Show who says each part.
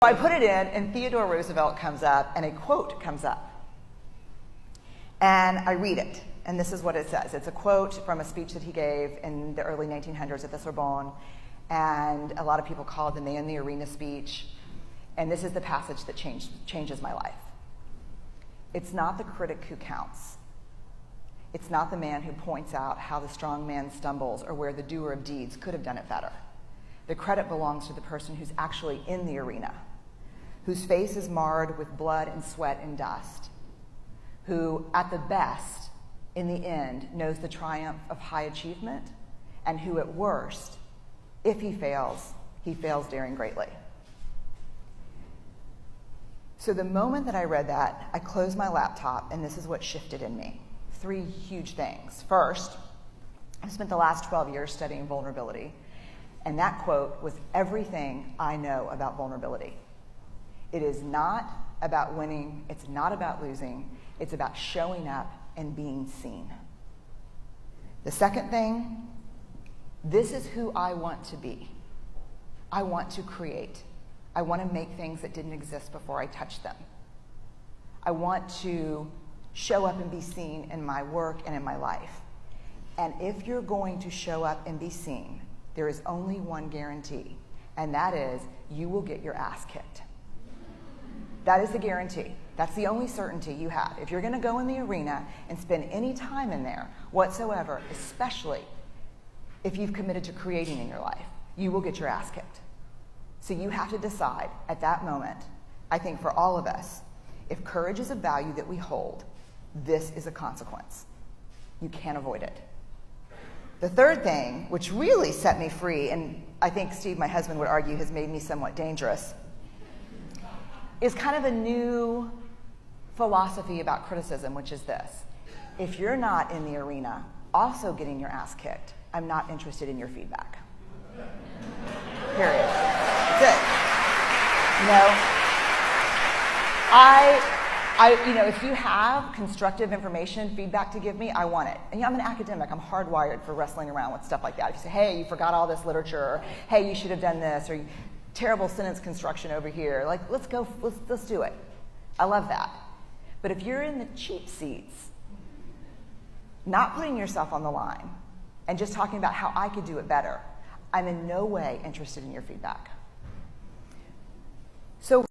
Speaker 1: I put it in, and Theodore Roosevelt comes up, and a quote comes up. And I read it, and this is what it says. It's a quote from a speech that he gave in the early 1900s at the Sorbonne, and a lot of people call it the Man in the Arena speech. And this is the passage that changes my life. It's not the critic who counts. It's not the man who points out how the strong man stumbles or where the doer of deeds could have done it better. The credit belongs to the person who's actually in the arena, whose face is marred with blood and sweat and dust, who, at the best, in the end, knows the triumph of high achievement, and who, at worst, if he fails daring greatly. So the moment that I read that, I closed my laptop, and this is what shifted in me. 3 huge things. First, I've spent the last 12 years studying vulnerability, and that quote was everything I know about vulnerability. It is not about winning, it's not about losing, it's about showing up and being seen. The second thing, this is who I want to be. I want to create. I want to make things that didn't exist before I touched them. I want to show up and be seen in my work and in my life. And if you're going to show up and be seen, there is only one guarantee, and that is you will get your ass kicked. That is the guarantee. That's the only certainty you have. If you're going to go in the arena and spend any time in there whatsoever, especially if you've committed to creating in your life, you will get your ass kicked. So you have to decide at that moment, I think for all of us, if courage is a value that we hold, this is a consequence. You can't avoid it. The third thing, which really set me free, and I think Steve, my husband, would argue has made me somewhat dangerous, is kind of a new philosophy about criticism, which is this. If you're not in the arena also getting your ass kicked, I'm not interested in your feedback. Period. That's it. If you have constructive information, feedback to give me, I want it. And I'm an academic. I'm hardwired for wrestling around with stuff like that. If you say, hey, you forgot all this literature, or hey, you should have done this, or terrible sentence construction over here, like, let's do it. I love that. But if you're in the cheap seats, not putting yourself on the line, and just talking about how I could do it better, I'm in no way interested in your feedback. So